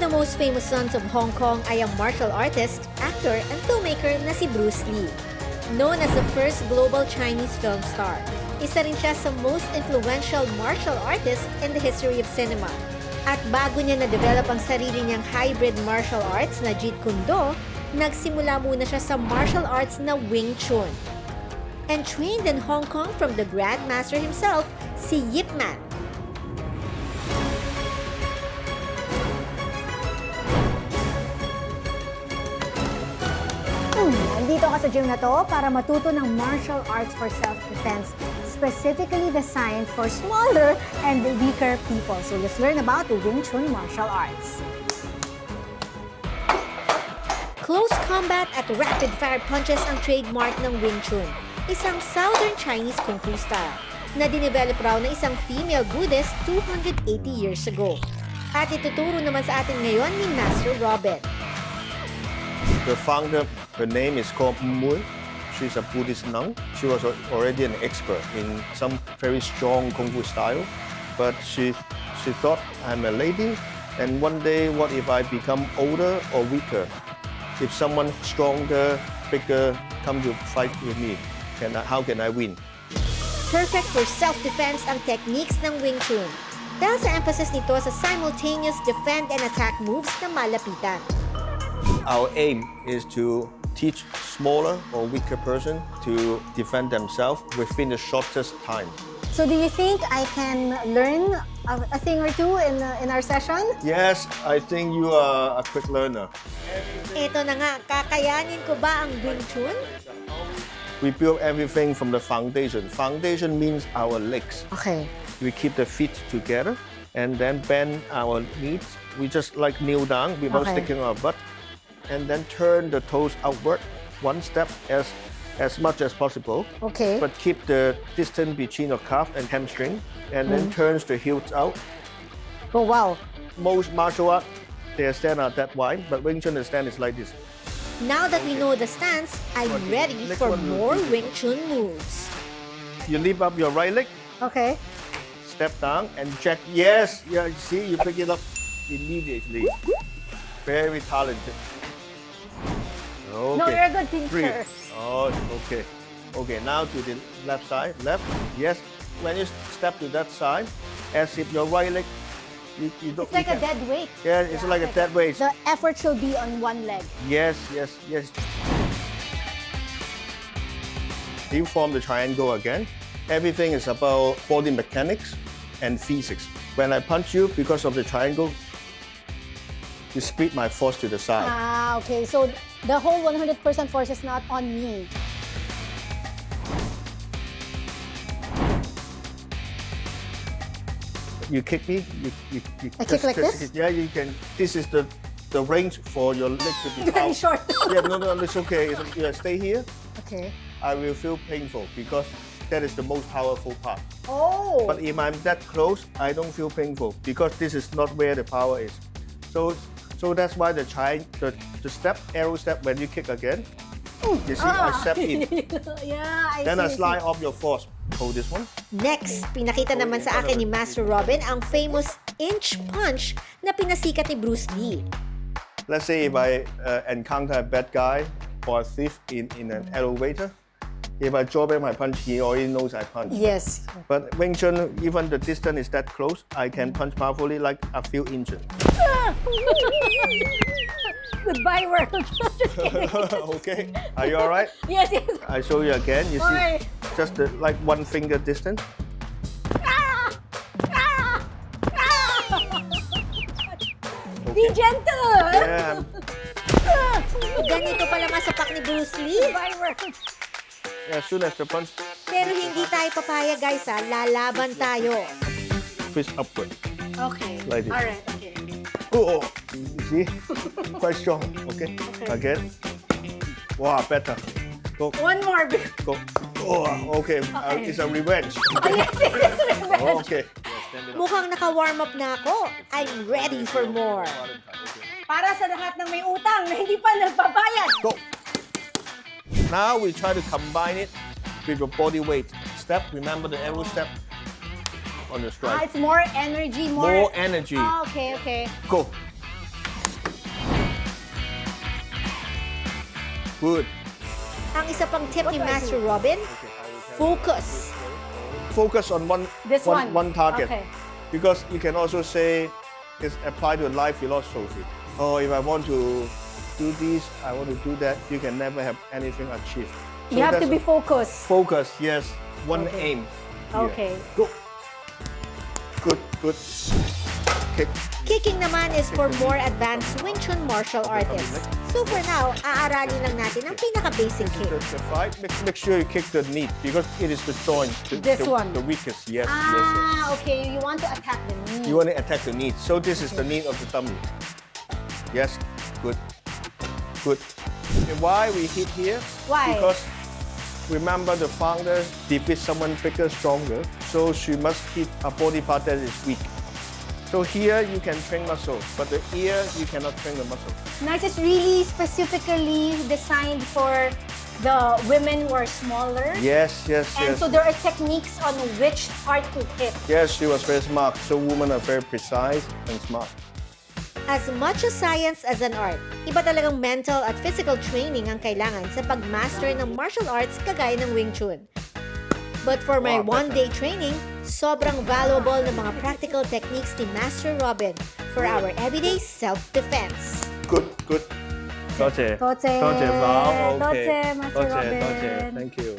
the most famous sons of Hong Kong ay ang martial artist, actor, and filmmaker na si Bruce Lee. Known as the first global Chinese film star, isa rin siya sa most influential martial artists in the history of cinema. At bago niya na-develop ang sarili niyang hybrid martial arts na Jeet Kune Do, nagsimula muna siya sa martial arts na Wing Chun. And trained in Hong Kong from the Grandmaster himself, si Yip Man. Nandito ka sa gym na to para matuto ng martial arts for self-defense, specifically designed for smaller and weaker people. So let's learn about the Wing Chun martial arts. Close combat at rapid-fire punches ang trademark ng Wing Chun, isang Southern Chinese Kung Fu style na dinevelop raw ng isang female Buddhist 280 years ago. At ituturo naman sa atin ngayon ni Master Robin. The founder, her name is called Mui. She's a Buddhist nun. She was already an expert in some very strong Kung Fu style, but she thought, I'm a lady, and one day, what if I become older or weaker? If someone stronger, bigger, come to fight with me, how can I win? Perfect for self-defense ang techniques ng Wing Chun. Dahil sa emphasis nito sa simultaneous defend and attack moves na malapitan. Our aim is to teach smaller or weaker person to defend themselves within the shortest time. So do you think I can learn a thing or two in our session? Yes, I think you are a quick learner. Ito na nga, kakayanin ko ba ang Wing Chun? We build everything from the foundation. Foundation means our legs. Okay. We keep the feet together and then bend our knees. We just like kneel down without sticking our butt. And then turn the toes outward, one step as much as possible. Okay. But keep the distance between your calf and hamstring, and then turns the heels out. Oh, wow. Most martial art, their stand are that wide, but Wing Chun, the stand is like this. Now that we know the stance, I'm ready for more Wing Chun moves. You lift up your right leg, Okay. step down, and check. Yes, yeah. See, you pick it up immediately. Very talented. Okay. No, you're a good teacher. Breathe. Oh, okay. Okay, now to the left side. Left. Yes. When you step to that side, as if your right leg, you don't. It's like you a dead weight. Yeah, it's like a dead weight. The effort should be on one leg. Yes, yes, yes. You form the triangle again. Everything is about body mechanics and physics. When I punch you, because of the triangle, you split my force to the side. Ah, okay. So the whole 100% force is not on me. You kick me. I kick like this? Yeah, you can. This is the range for your leg to be Very out. short. Yeah, no, it's okay. Yeah, stay here. Okay. I will feel painful because that is the most powerful part. Oh. But if I'm that close, I don't feel painful because this is not where the power is. So that's why the step, arrow step, when you kick again, you see I step in. Yeah, I Then see. I slide off your force. Hold this one. Next, pinakita naman sa akin ni Master Robin ang famous inch punch na pinasikat ni Bruce Lee. Let's say if I encounter a bad guy or a thief in an elevator, if I draw back my punch, he already knows I punch. Yes. But Wing Chun, even the distance is that close, I can punch powerfully like a few inches. Goodbye, world. Just kidding. Okay, are you alright? Yes, yes. I show you again. You Okay. see, just like one finger distance. Be gentle. Yeah. Ganito pala masapak ni Bruce Lee. Goodbye, world. As soon as the punch, Pero hindi tayo papaya guys ha, lalaban tayo. twist upward. Okay. Like this. All right. Okay. Oh, you see, quite strong. Okay. Again. Wow, better. Go, One more. go. Oh, okay. Okay. It's a revenge. Oh, yes, it is revenge. Oh, okay. Mukhang naka-warm up na ako. I'm ready for more. Para sa lahat ng may utang na hindi pa nagbabayad. Go. Now we try to combine it with your body weight. Step. Remember the arrow step on the strike. It's more energy, More energy. Ah, okay, okay. Go. Good. Ang isa pang tip ni Master Robin, focus. Focus on This one. one target. Okay. Because you can also say it's applied to life philosophy. Oh, if I want to do this, I want to do that, you can never have anything achieved. So You have to that's be focused. focus, yes. One aim. Here. Okay. Go. Good, good. Kick. Kicking naman is for more advanced Wing Chun martial artists. So for now, aaralin lang natin ang pinaka-basic kick. The fight, make sure you kick the knee because it is the joint. This one. The weakest, yes, yes. Okay. You want to attack the knee. You want to attack the knee. So this is the knee of the tummy. Yes, good, good. And why we hit here? Why? Because remember the founder defeats someone bigger, stronger. So she must hit a body part that is weak. So here you can train muscle, but the ear you cannot train the muscle. Nice. It's really specifically designed for the women who are smaller. Yes, yes, And yes. so there are techniques on which part to hit. Yes, she was very smart. So women are very precise and smart. As much a science as an art, iba talagang mental at physical training ang kailangan sa pagmaster ng martial arts kagaya ng Wing Chun. But for my one-day training, sobrang valuable ng mga practical techniques ni Master Robin for our everyday self-defense. Good, good. 多謝， Toche. 多謝，好，OK， Toche, Master 多謝，多謝 Robin.，Thank you。